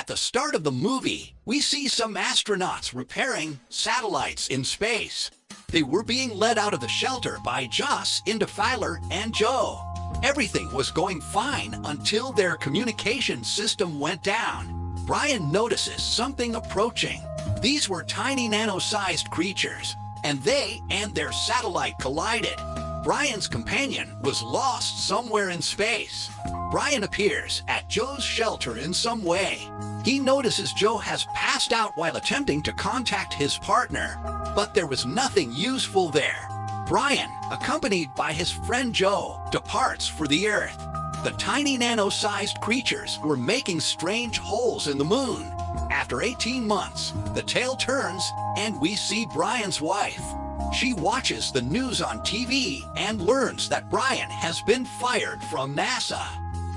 the start of the movie, we see some astronauts repairing satellites in space. They were being led out of the shelter by Joss into Filer and Joe. Everything was going fine until their communication system went down. Brian notices something approaching. These were tiny nano-sized creatures, and they and their satellite collided. Brian's companion was lost somewhere in space. Brian appears at Joe's shelter in some way. He notices Joe has passed out while attempting to contact his partner, but there was nothing useful there. Brian, accompanied by his friend Joe, departs for the Earth. The tiny nano-sized creatures were making strange holes in the moon. After 18 months, the tale turns and we see Brian's wife. She watches the news on TV and learns that Brian has been fired from NASA.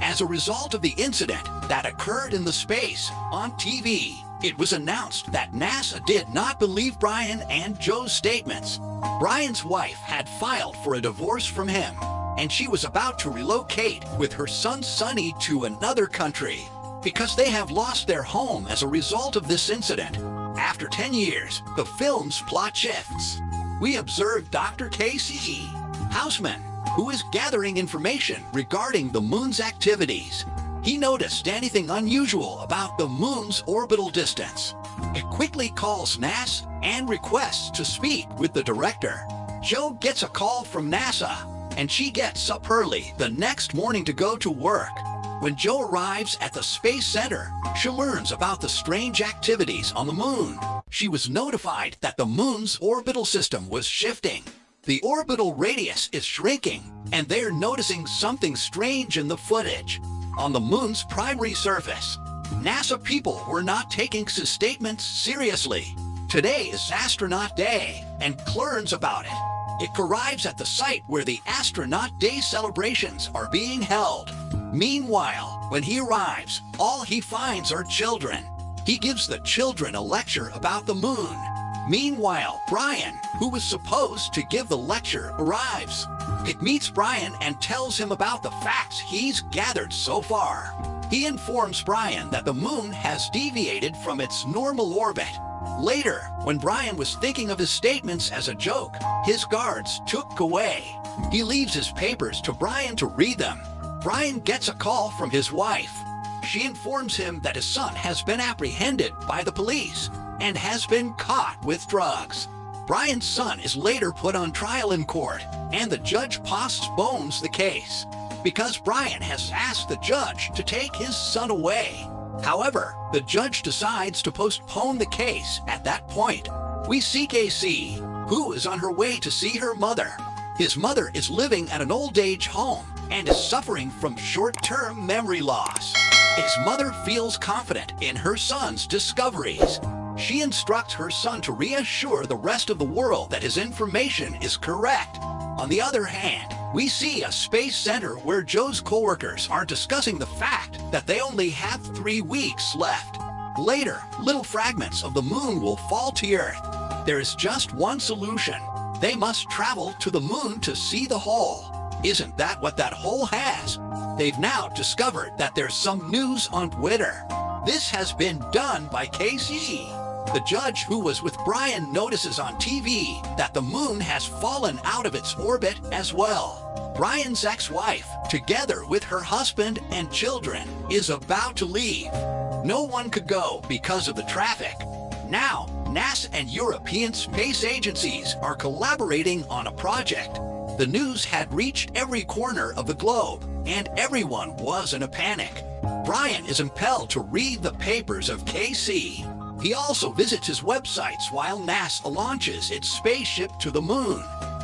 As a result of the incident that occurred in the space on TV, it was announced that NASA did not believe Brian and Joe's statements. Brian's wife had filed for a divorce from him, and she was about to relocate with her son Sonny to another country because they have lost their home as a result of this incident. After 10 years, the film's plot shifts. We observe Dr. K.C. Houseman, who is gathering information regarding the moon's activities. He noticed anything unusual about the moon's orbital distance. It quickly calls NASA and requests to speak with the director. Joe gets a call from NASA, and she gets up early the next morning to go to work. When Joe arrives at the Space Center, she learns about the strange activities on the moon. She was notified that the moon's orbital system was shifting. The orbital radius is shrinking, and they're noticing something strange in the footage. On the moon's primary surface, NASA people were not taking his statements seriously. Today is Astronaut Day, and learns about it. It arrives at the site where the Astronaut Day celebrations are being held. Meanwhile, when he arrives, all he finds are children. He gives the children a lecture about the moon. Meanwhile, Brian, who was supposed to give the lecture, arrives. It meets Brian and tells him about the facts he's gathered so far. He informs Brian that the moon has deviated from its normal orbit. Later, when Brian was thinking of his statements as a joke, his guards took away. He leaves his papers to Brian to read them. Brian gets a call from his wife. She informs him that his son has been apprehended by the police and has been caught with drugs. Brian's son is later put on trial in court, and the judge postpones the case because Brian has asked the judge to take his son away. However, the judge decides to postpone the case at that point. We see Casey, who is on her way to see her mother. His mother is living at an old-age home and is suffering from short-term memory loss. His mother feels confident in her son's discoveries. She instructs her son to reassure the rest of the world that his information is correct. On the other hand, we see a space center where Joe's coworkers are discussing the fact that they only have 3 weeks left. Later, little fragments of the moon will fall to Earth. There is just one solution. They must travel to the moon to see the hole. Isn't that what that hole has? They've now discovered that there's some news on Twitter. This has been done by Casey. The judge who was with Brian notices on TV that the moon has fallen out of its orbit as well. Brian's ex-wife, together with her husband and children, is about to leave. No one could go because of the traffic. Now, NASA and European space agencies are collaborating on a project. The news had reached every corner of the globe, and everyone was in a panic. Brian is impelled to read the papers of KC. He also visits his websites while NASA launches its spaceship to the moon.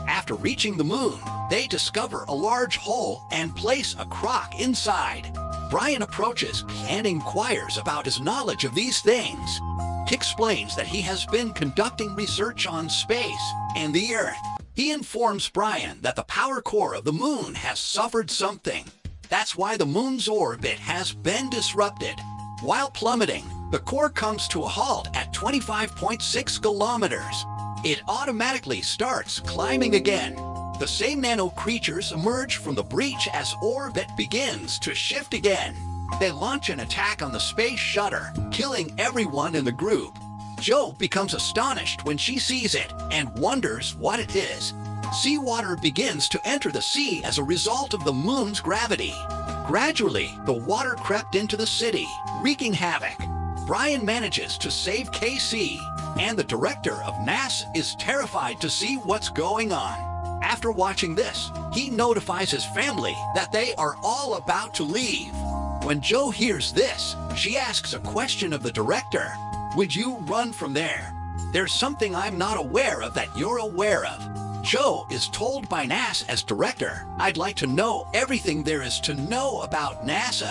After reaching the moon, they discover a large hole and place a crock inside. Brian approaches and inquires about his knowledge of these things. He explains that he has been conducting research on space and the Earth. He informs Brian that the power core of the moon has suffered something. That's why the moon's orbit has been disrupted. While plummeting, the core comes to a halt at 25.6 kilometers. It automatically starts climbing again. The same nano creatures emerge from the breach as orbit begins to shift again. They launch an attack on the space shuttle, killing everyone in the group. Joe becomes astonished when she sees it and wonders what it is. Seawater begins to enter the sea as a result of the moon's gravity. Gradually, the water crept into the city, wreaking havoc. Brian manages to save KC, and the director of NASA is terrified to see what's going on. After watching this, he notifies his family that they are all about to leave. When Joe hears this, she asks a question of the director. Would you run from there? There's something I'm not aware of that you're aware of. Joe is told by NASA as director, I'd like to know everything there is to know about NASA.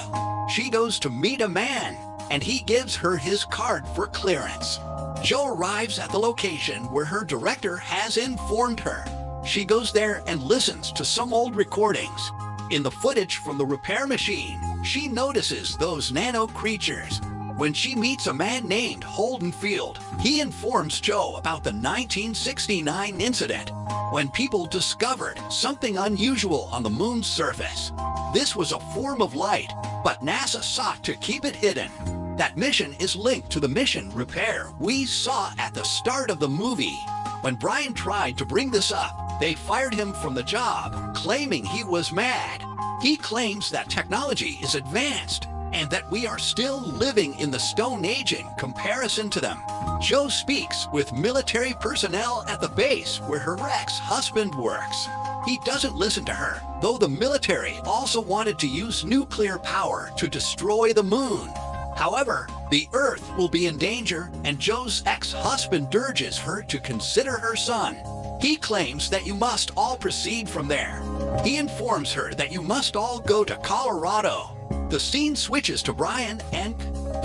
She goes to meet a man, and he gives her his card for clearance. Joe arrives at the location where her director has informed her. She goes there and listens to some old recordings. In the footage from the repair machine, she notices those nano creatures. When she meets a man named Holden Field, he informs Joe about the 1969 incident, when people discovered something unusual on the moon's surface. This was a form of light, but NASA sought to keep it hidden. That mission is linked to the mission repair we saw at the start of the movie. When Brian tried to bring this up, they fired him from the job, claiming he was mad. He claims that technology is advanced and that we are still living in the Stone Age in comparison to them. Joe speaks with military personnel at the base where her ex-husband works. He doesn't listen to her, though the military also wanted to use nuclear power to destroy the moon. However, the Earth will be in danger, and Joe's ex-husband urges her to consider her son. He claims that you must all proceed from there. He informs her that you must all go to Colorado. The scene switches to Brian and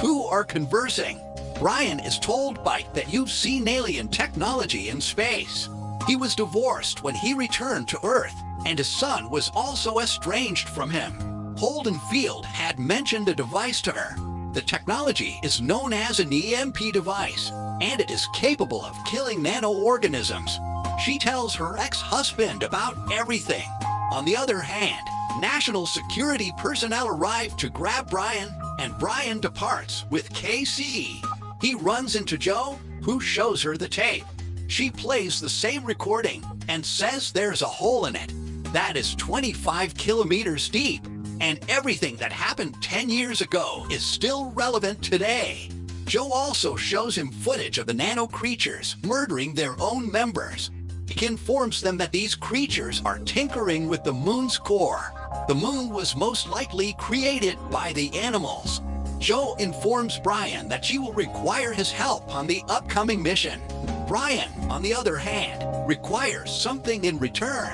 who are conversing. Brian is told by that you've seen alien technology in space. He was divorced when he returned to Earth, and his son was also estranged from him. Holden Field had mentioned a device to her. The technology is known as an EMP device, and it is capable of killing nanoorganisms. She tells her ex-husband about everything. On the other hand, national security personnel arrive to grab Brian, and Brian departs with KC. He runs into Joe, who shows her the tape. She plays the same recording and says there's a hole in it that is 25 kilometers deep, and everything that happened 10 years ago is still relevant today. Joe also shows him footage of the nano creatures murdering their own members. He informs them that these creatures are tinkering with the moon's core. The moon was most likely created by the animals. Joe informs Brian that she will require his help on the upcoming mission. Brian, on the other hand, requires something in return.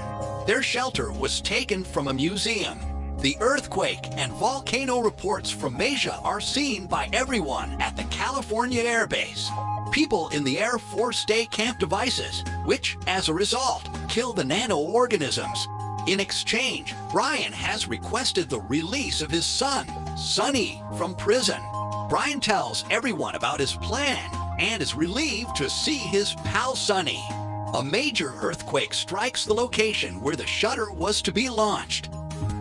Their shelter was taken from a museum. The earthquake and volcano reports from Asia are seen by everyone at the California Air Base. People in the Air Force Day camp devices, which, as a result, kill the nanoorganisms. In exchange, Brian has requested the release of his son, Sonny, from prison. Brian tells everyone about his plan and is relieved to see his pal Sonny. A major earthquake strikes the location where the shuttle was to be launched.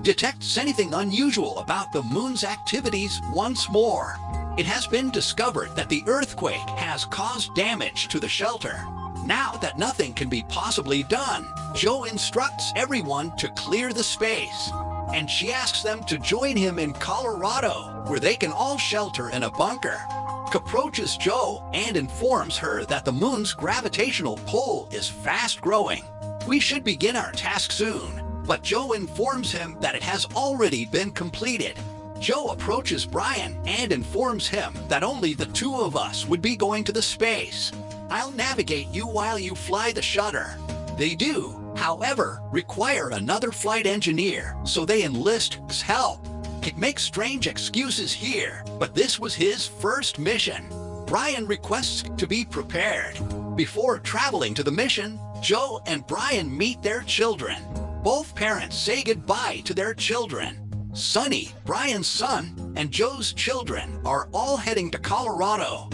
Detects anything unusual about the moon's activities once more. It has been discovered that the earthquake has caused damage to the shelter. Now that nothing can be possibly done, Joe instructs everyone to clear the space, and she asks them to join him in Colorado, where they can all shelter in a bunker. Approaches Joe and informs her that the moon's gravitational pull is fast growing. We should begin our task soon, but Joe informs him that it has already been completed. Joe approaches Brian and informs him that only the two of us would be going to the space. I'll navigate you while you fly the shuttle. They do, however, require another flight engineer, so they enlist his help. He makes strange excuses here, but this was his first mission. Brian requests to be prepared. Before traveling to the mission, Joe and Brian meet their children. Both parents say goodbye to their children. Sonny, Brian's son, and Joe's children are all heading to Colorado.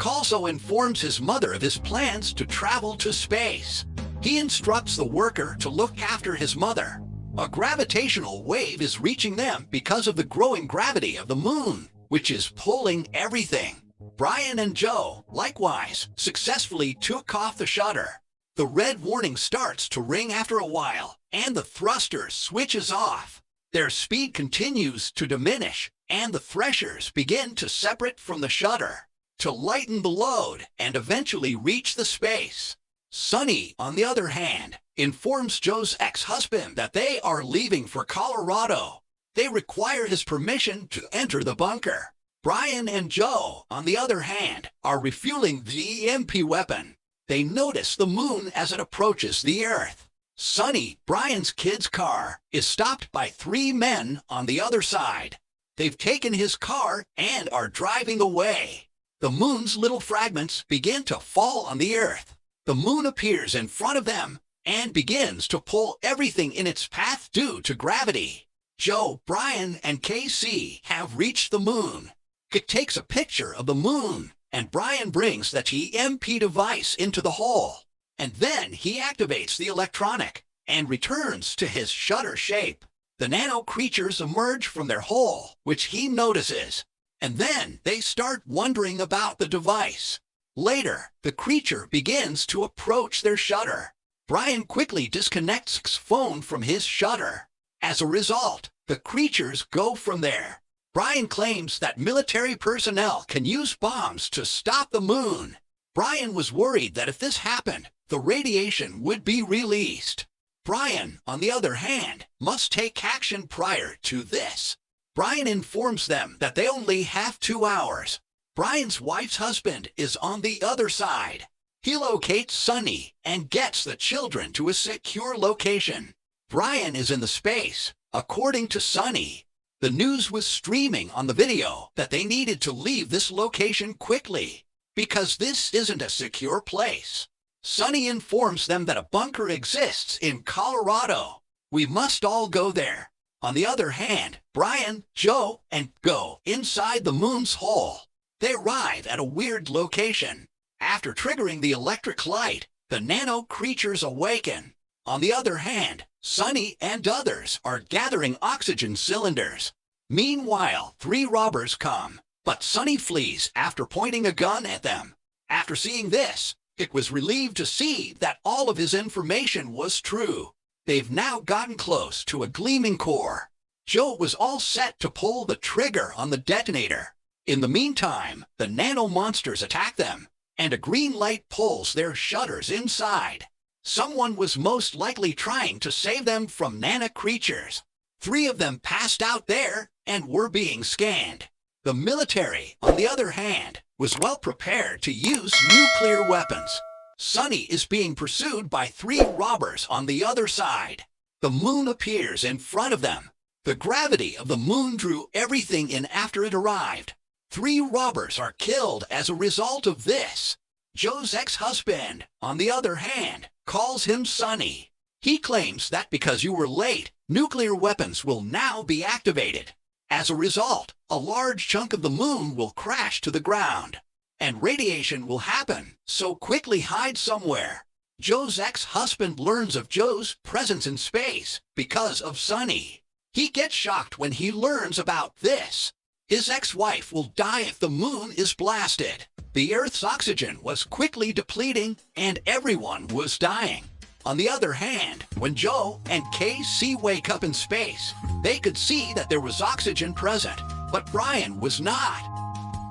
Also informs his mother of his plans to travel to space. He instructs the worker to look after his mother, A gravitational wave is reaching them because of the growing gravity of the moon, which is pulling everything. Brian and Joe, likewise, successfully took off the shutter. The red warning starts to ring after a while, and the thruster switches off. Their speed continues to diminish, and the threshers begin to separate from the shutter to lighten the load and eventually reach the space. Sonny, on the other hand, informs Joe's ex-husband that they are leaving for Colorado. They require his permission to enter the bunker. Brian and Joe, on the other hand, are refueling the EMP weapon. They notice the moon as it approaches the Earth. Sonny, Brian's kid's car, is stopped by 3 men on the other side. They've taken his car and are driving away. The moon's little fragments begin to fall on the Earth. The moon appears in front of them and begins to pull everything in its path due to gravity. Joe, Brian, and KC have reached the moon. It takes a picture of the moon, and Brian brings that EMP device into the hole. And then he activates the electronic and returns to his shutter shape. The nano creatures emerge from their hole, which he notices. And then they start wondering about the device. Later, the creature begins to approach their shutter. Brian quickly disconnects his phone from his shutter. As a result, the creatures go from there. Brian claims that military personnel can use bombs to stop the moon. Brian was worried that if this happened, the radiation would be released. Brian, on the other hand, must take action prior to this. Brian informs them that they only have 2 hours. Brian's wife's husband is on the other side. He locates Sonny and gets the children to a secure location. Brian is in the space. According to Sonny, the news was streaming on the video that they needed to leave this location quickly because this isn't a secure place. Sonny informs them that a bunker exists in Colorado. We must all go there. On the other hand, Brian, Joe, and go inside the moon's hole. They arrive at a weird location. After triggering the electric light, the nano creatures awaken. On the other hand, Sonny and others are gathering oxygen cylinders. Meanwhile, 3 robbers come, but Sonny flees after pointing a gun at them. After seeing this, it was relieved to see that all of his information was true. They've now gotten close to a gleaming core. Joe was all set to pull the trigger on the detonator. In the meantime, the nano monsters attack them, and a green light pulls their shutters inside. Someone was most likely trying to save them from nano creatures. 3 of them passed out there and were being scanned. The military, on the other hand, was well prepared to use nuclear weapons. Sonny is being pursued by 3 robbers on the other side. The moon appears in front of them. The gravity of the moon drew everything in after it arrived. 3 robbers are killed as a result of this. Joe's ex-husband, on the other hand, calls him Sonny. He claims that because you were late, nuclear weapons will now be activated. As a result, a large chunk of the moon will crash to the ground, and radiation will happen, so quickly hide somewhere. Joe's ex-husband learns of Joe's presence in space because of Sonny. He gets shocked when he learns about this. His ex-wife will die if the moon is blasted. The Earth's oxygen was quickly depleting, and everyone was dying. On the other hand, when Joe and KC wake up in space, they could see that there was oxygen present, but Brian was not.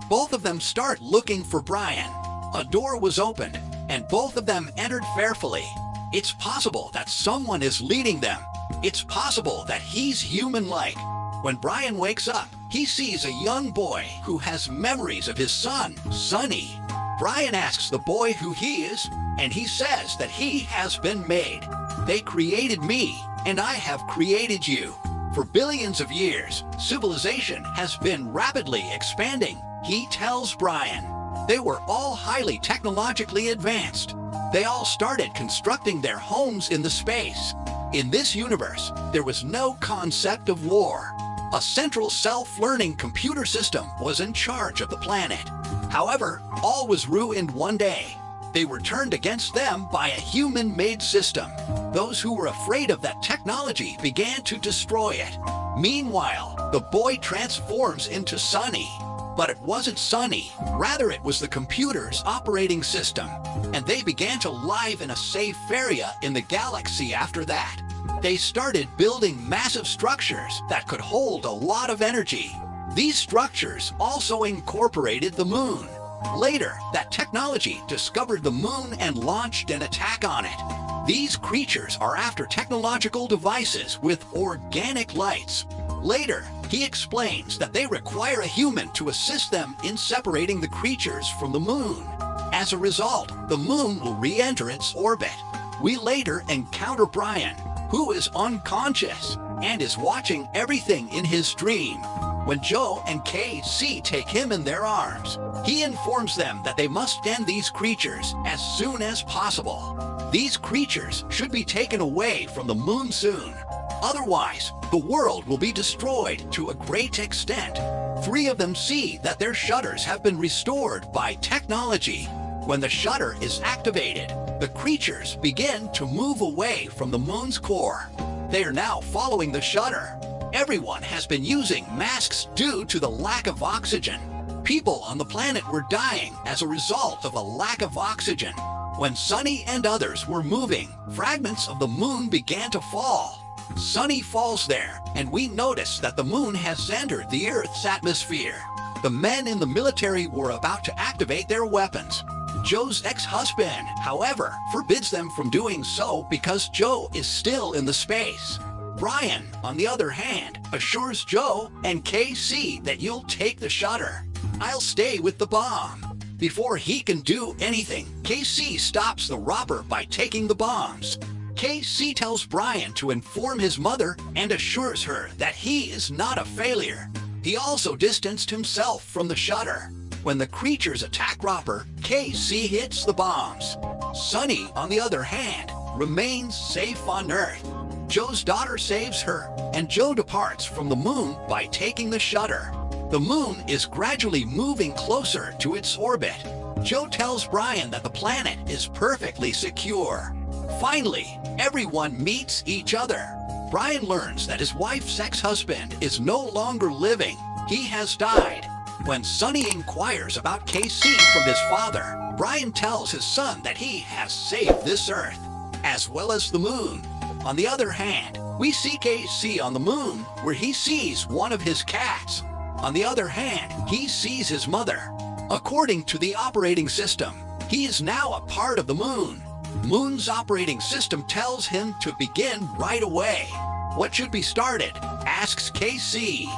Both of them start looking for Brian. A door was opened, and both of them entered fearfully. It's possible that someone is leading them. It's possible that he's human-like. When Brian wakes up, he sees a young boy who has memories of his son, Sonny. Brian asks the boy who he is, and he says that he has been made. They created me, and I have created you. For billions of years, civilization has been rapidly expanding, he tells Brian. They were all highly technologically advanced. They all started constructing their homes in the space. In this universe, there was no concept of war. A central self-learning computer system was in charge of the planet. However, all was ruined one day. they were turned against them by a human-made system. Those who were afraid of that technology began to destroy it. Meanwhile, the boy transforms into Sunny. But it wasn't Sunny, rather it was the computer's operating system. And they began to live in a safe area in the galaxy after that. They started building massive structures that could hold a lot of energy. These structures also incorporated the moon. Later, that technology discovered the moon and launched an attack on it. These creatures are after technological devices with organic lights. Later, he explains that they require a human to assist them in separating the creatures from the moon. As a result, the moon will re-enter its orbit. We later encounter Brian, who is unconscious and is watching everything in his dream. When Joe and Casey take him in their arms, he informs them that they must end these creatures as soon as possible. These creatures should be taken away from the moon soon. Otherwise, the world will be destroyed to a great extent. 3 of them see that their shutters have been restored by technology. When the shutter is activated, the creatures begin to move away from the moon's core. They are now following the shutter. Everyone has been using masks due to the lack of oxygen. People on the planet were dying as a result of a lack of oxygen. When Sunny and others were moving, fragments of the moon began to fall. Sunny falls there, and we notice that the moon has entered the Earth's atmosphere. The men in the military were about to activate their weapons. Joe's ex-husband, however, forbids them from doing so because Joe is still in the space. Brian, on the other hand, assures Joe and Casey that you'll take the shutter. I'll stay with the bomb. Before he can do anything, Casey stops the robber by taking the bombs. Casey tells Brian to inform his mother and assures her that he is not a failure. He also distanced himself from the shutter. When the creatures attack Robber, Casey hits the bombs. Sunny, on the other hand, remains safe on Earth. Joe's daughter saves her, and Joe departs from the moon by taking the shutter. The moon is gradually moving closer to its orbit. Joe tells Brian that the planet is perfectly secure. Finally, everyone meets each other. Brian learns that his wife's ex-husband is no longer living. He has died. When Sunny inquires about Casey from his father, Brian tells his son that he has saved this Earth, as well as the moon. On the other hand, we see Casey on the moon, where he sees one of his cats. On the other hand, he sees his mother. According to the operating system, he is now a part of the moon. Moon's operating system tells him to begin right away. What should be started? Asks Casey.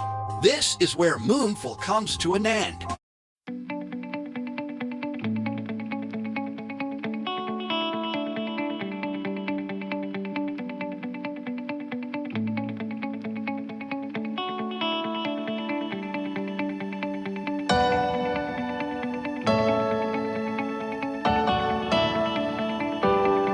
This is where Moonfall comes to an end.